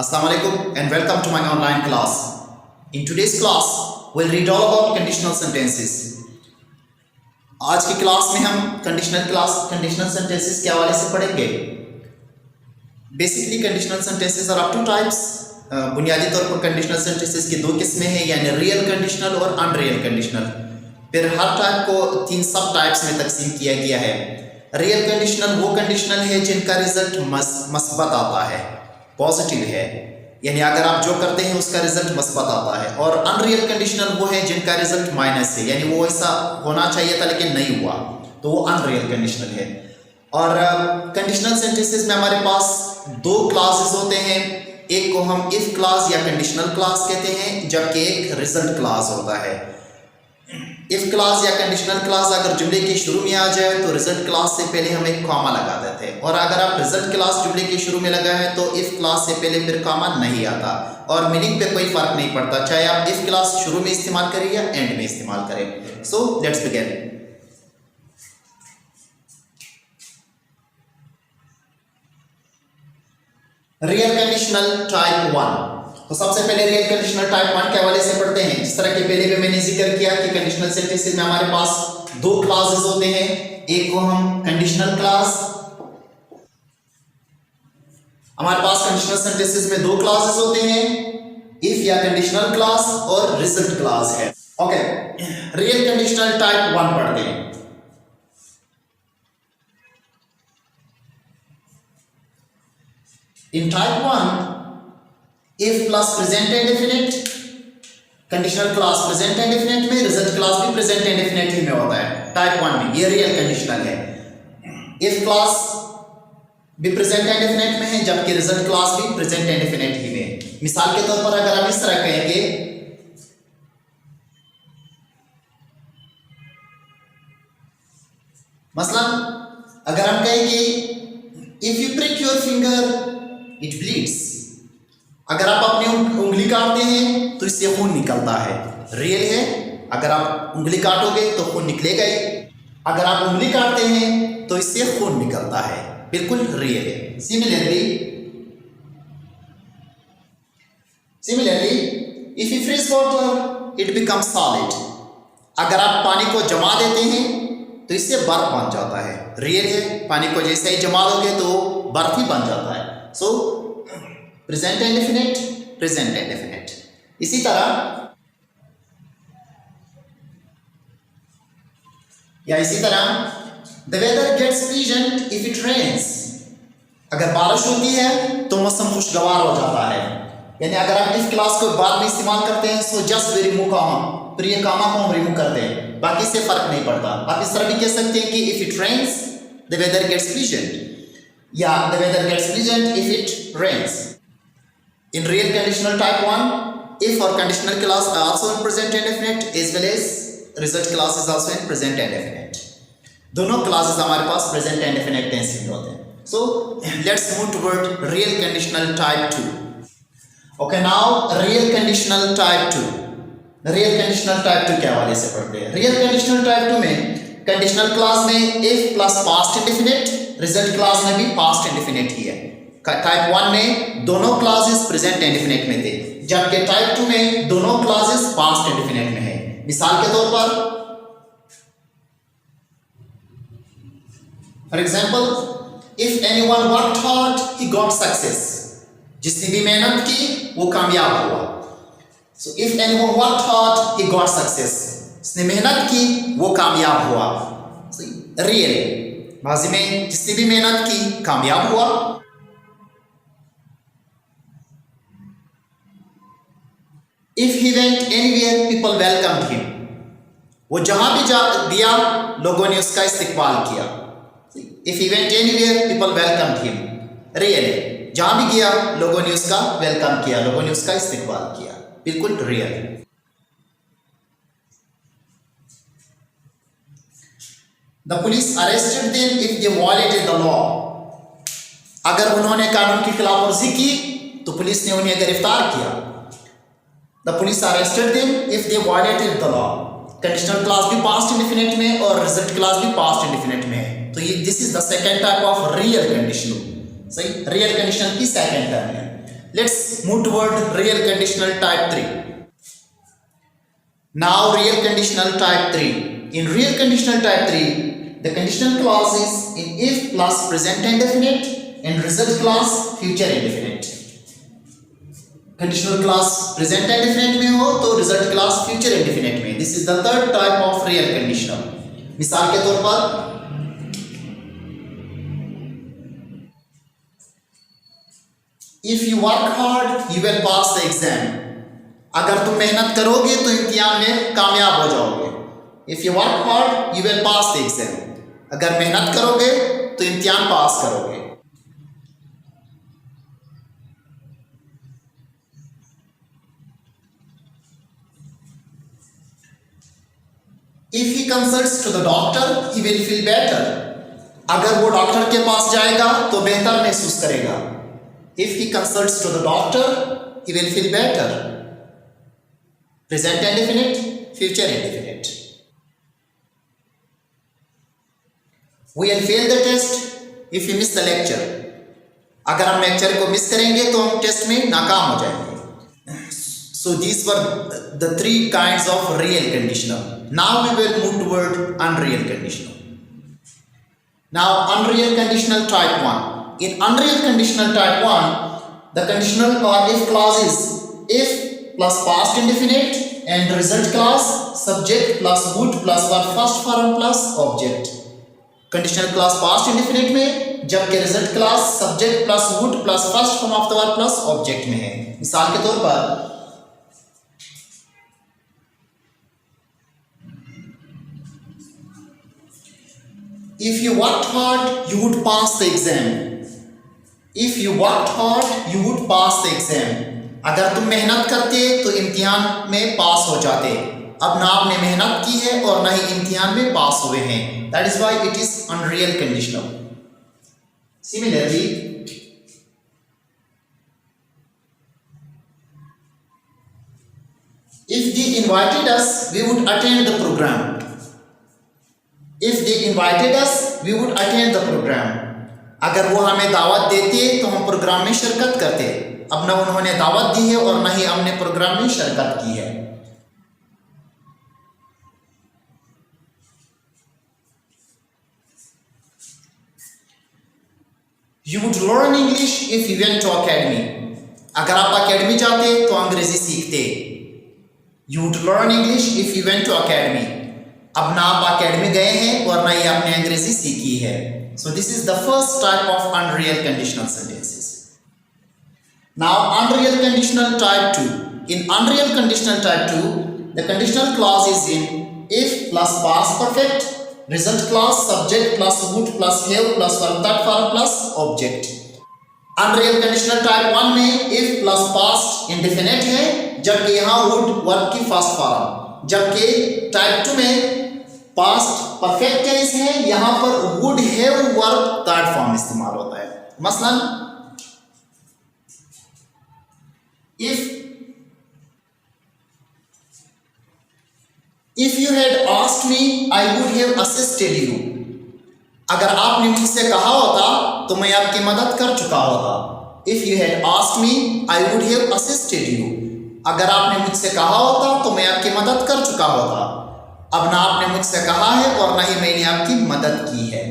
Assalamualaikum and welcome to my online class. In today's class, we'll read all about conditional sentences. आज की class में हम conditional sentences के हवाले से पढ़ेंगे. Basically conditional sentences are of two types. बुनियादी तौर पर कंडीशनल सेंटेंसेस की दो किस्में हैं, यानी रियल कंडीशनल और अनरियल कंडीशनल. फिर हर टाइप को तीन सब टाइप्स में तकसीम किया गया है. रियल कंडीशनल वो कंडीशनल है जिनका रिजल्ट मस्बत आता है, पॉजिटिव है, यानी अगर आप जो करते हैं उसका रिजल्ट मस्बत आता है. और अनरियल कंडीशनल वो है जिनका रिजल्ट माइनस है, यानी वो ऐसा होना चाहिए था लेकिन नहीं हुआ, तो वो अनरियल कंडीशनल है. और कंडीशनल सेंटेंसेस में हमारे पास दो क्लासेस होते हैं. एक को हम इफ क्लास या कंडीशनल क्लास कहते हैं, जबकि एक रिजल्ट क्लास होता है. इफ क्लास या कंडीशनल क्लास अगर जुमले के शुरू में आ जाए तो रिजल्ट क्लास से पहले हम एक कॉमा लगा देते हैं, और अगर आप रिजल्ट क्लास जुमले के शुरू में लगाए तो इफ क्लास से पहले फिर कॉमा नहीं आता, और मीनिंग पे कोई फर्क नहीं पड़ता, चाहे आप इफ क्लास शुरू में इस्तेमाल करें या एंड में इस्तेमाल करें. So let's begin. Real conditional type 1. तो सबसे पहले रियल कंडीशनल टाइप 1 के हवाले से पढ़ते हैं. जिस तरह के पहले भी मैंने जिक्र किया कि कंडीशनल सेंटेंसेस में हमारे पास दो क्लासेस होते हैं. एक को हम कंडीशनल क्लास, हमारे पास कंडीशनल सेंटेंसेस में दो क्लासेस होते हैं, इफ या कंडीशनल क्लास और रिजल्ट क्लास है. ओके, रियल कंडीशनल टाइप 1 पढ़ते हैं. In type 1, if plus present indefinite, conditional class present indefinite में, रिजल्ट क्लास भी प्रेजेंट इंडेफिनिट ही में होता है टाइप 1 में. ये रियल कंडीशनल है. इफ क्लास भी प्रेजेंट इंडेफिनिट में है, जबकि रिजल्ट क्लास भी प्रेजेंट इंडेफिनिट ही में. मिसाल के तौर पर अगर हम इस तरह कहेंगे, मसलन अगर हम कहेंगे if you prick your finger it bleeds, अगर आप अपनी उंगली काटते हैं तो इससे खून निकलता है. रियल है, अगर आप उंगली काटोगे तो खून निकलेगा ही. अगर आप उंगली काटते हैं तो इससे खून निकलता है, बिल्कुल रियल है. Similarly if you freeze water it becomes solid, अगर आप पानी को जमा देते हैं तो इससे बर्फ बन जाता है. रियल है, पानी को जैसे ही जमा दोगे तो बर्फ ही बन जाता है. So present indefinite, present indefinite. इसी तरह the weather gets pleasant if it rains, अगर बारिश होती है तो मौसम खुशगवार हो जाता है. यानी अगर आप इफ क्लास को बाद में इस्तेमाल करते हैं so just we remove comma, प्रिय कॉमा को हम रिमूव करते हैं, बाकी से फर्क नहीं पड़ता. आप इस तरह भी कह सकते हैं कि if it rains the weather gets pleasant, या the weather gets pleasant if it rains. In real conditional type 1, if or conditional class are also in present indefinite as well as result class is also in present indefinite. दोनों classes हमारे पास present indefinite tense में होते हैं. So let's move toward real conditional type 2. Okay, now real conditional type 2. Real conditional type 2 के हवाले से पढ़ते हैं. Real conditional type 2 में conditional class में if plus past indefinite, result class में भी past indefinite ही है. टाइप 1 में दोनों क्लासेस प्रेजेंट इंडेफिनिट में थे, जबकि टाइप 2 में दोनों क्लासेस पास्ट इंडेफिनिट में है. मिसाल के तौर पर for example if anyone worked hard he got success, जिसने भी मेहनत की वो कामयाब हुआ. So if anyone worked hard he got success, जिसने मेहनत की वो कामयाब हुआ. रियल, माजी में जिसने भी मेहनत की कामयाब हुआ. If he went anywhere, people welcomed him. वो जहां भी दिया लोगों ने उसका इस्तकबाल किया. If he went anywhere, people welcomed him. Real है, जहां भी गया लोगों ने उसका वेलकम किया, लोगों ने उसका इस्तकबाल किया, बिल्कुल real. The police arrested them if they violated the law. अगर उन्होंने कानून की खिलाफवर्जी की तो पुलिस ने उन्हें गिरफ्तार किया. The police arrested them if they violated the law. Conditional class भी पास्ट इंडेफिनिट में और रिजल्ट क्लास भी पास्ट इंडेफिनिट में है. तो ये this is the second type of real conditional. सही, रियल कंडीशनल की सेकंड टर्म है. Let's move toward real conditional type 3. Now real conditional type 3. In real conditional type 3, the conditional clause is in if plus present indefinite and result clause future indefinite. Conditional clause present indefinite में हो तो result clause future indefinite में. This is the third type of real conditional. मिसाल के तौर पर if you work hard you will pass the exam. अगर तुम मेहनत करोगे तो इम्तिहान में कामयाब हो जाओगे. If you work hard you will pass the exam. अगर मेहनत करोगे तो इम्तिहान पास करोगे. If he consults to the doctor he will feel better. अगर वो डॉक्टर के पास जाएगा तो बेहतर महसूस करेगा. If he consults to the doctor he will feel better. Present indefinite, future indefinite. We will fail the test if we miss the lecture. अगर हम लेक्चर को मिस करेंगे तो हम टेस्ट में नाकाम हो जाएंगे. So these were the three kinds of real conditional. Now we will move toward unreal conditional. Now unreal conditional type 1. In unreal conditional type 1, the conditional or if clause is if plus past indefinite and result clause subject plus would plus verb first form plus object. Conditional clause past indefinite में जबकि result clause subject plus would plus first form of the verb plus object में है. मिसाल के तौर पर if you worked hard you would pass the exam. If you worked hard you would pass the exam. अगर तुम मेहनत करते तो इम्तिहान में पास हो जाते. अब ना आपने मेहनत की है और ना ही इम्तिहान में पास हुए हैं. That is why it is unreal conditional. Similarly, if they invited us we would attend the program. If they invited us we would attend the program. अगर वो हमें दावत देते तो हम प्रोग्राम में शिरकत करते. अब ना उन्होंने दावत दी है और ना ही हमने प्रोग्राम में शिरकत की है. You would learn English if you went to academy. अगर आप अकेडमी जाते तो अंग्रेजी सीखते. You would learn English if you went to academy. अब ना आप अकेडमी गए हैं और ना ही आपने अंग्रेजी सीखी है. So this is the first type of unreal conditional sentences. Now unreal conditional type 2. In unreal conditional type 2, the conditional clause is in if plus past perfect, result clause subject plus would plus have plus verb that form plus object. Unreal conditional type 1 में if plus past indefinite है जबकि यहाँ would verb की first form. जबकि type 2 में past perfect tense है यहां पर would have verb third form इस्तेमाल होता है. मसलन if you had asked me I would have assisted you. अगर आपने मुझसे कहा होता तो मैं आपकी मदद कर चुका होता. If you had asked me I would have assisted you. अगर आपने मुझसे कहा होता तो मैं आपकी मदद कर चुका होता. अब ना आपने मुझसे कहा है और ना ही मैंने आपकी मदद की है.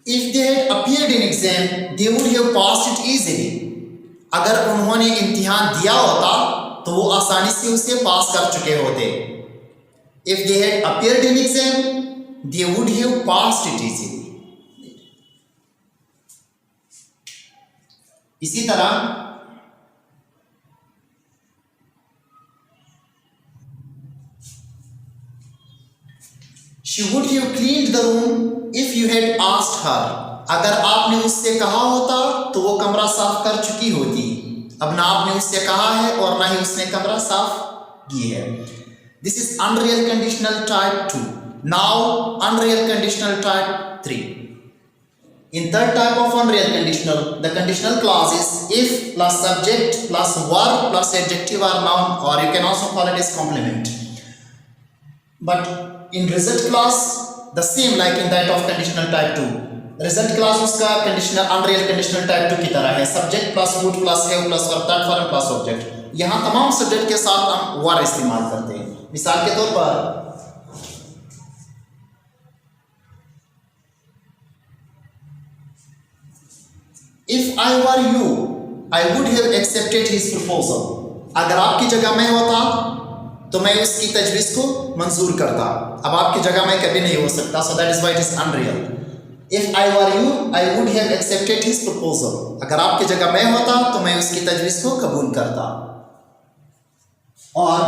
If they had appeared in exam, they would have passed it easily. अगर उन्होंने इम्तिहान दिया होता तो वो आसानी से उसे पास कर चुके होते. If they had appeared in exam, they would have passed it easily. इसी तरह She would have cleaned the room if you had asked her. अगर आपने उससे कहा होता तो वो कमरा साफ कर चुकी होती. अब ना आपने उससे कहा है और ना ही उसने कमरा साफ की है. This is unreal conditional type 2. Now unreal conditional type 3. In third type of unreal conditional, the conditional clause is if plus subject plus verb plus adjective or noun, or you can also call it as complement. But in result clause the same like in that of conditional type 2. Result class उसका conditional unreal conditional type 2 की तरह है, subject plus would plus have plus verb third form plus object. यहाँ तमाम subject के साथ हम वर इस्तेमाल करते हैं। मिसाल के तौर पर if I were you I would have accepted his proposal. अगर आपकी जगह मैं होता तो मैं उसकी तजवीज़ को मंजूर करता। अब आपकी जगह मैं कभी नहीं हो सकता, so that is why it is unreal. If I were you I would have accepted his proposal. अगर आपकी जगह मैं होता तो मैं उसकी तजवीज़ को कबूल करता। और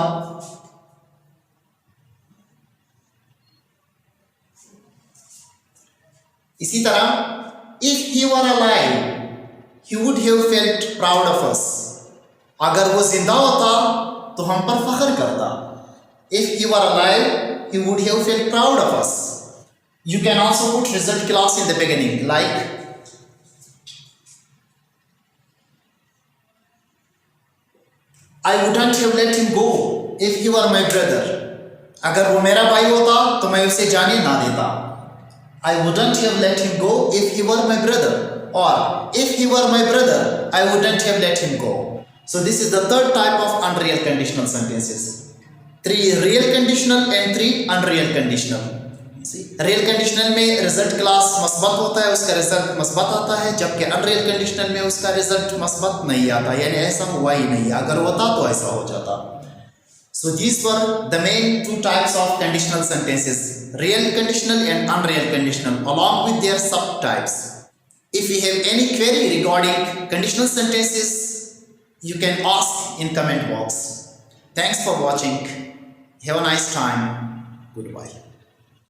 इसी तरह if he were alive he would have felt proud of us। अगर वो जिंदा होता तो हम पर फख्र करता। If he were alive, he would have felt proud of us। You can also put result clause in the beginning, like I wouldn't have let him go if he were my brother। अगर वो मेरा भाई होता तो मैं उसे जाने ना देता। I wouldn't have let him go if he were my brother। Or if he were my brother, I wouldn't have let him go। So this is the third type of unreal conditional sentences। 3 real conditional and 3 unreal conditional। See, real conditional में result clause मस्बत होता है, उसका result मस्बत आता है, जबकि unreal conditional में उसका result मस्बत नहीं आता, यानी ऐसा हुआ ही नहीं, अगर होता तो ऐसा हो जाता। So these were the main 2 types of conditional sentences, real conditional and unreal conditional, along with their subtypes। If you have any query regarding conditional sentences, you can ask in comment box। Thanks for watching. Have a nice time. Goodbye.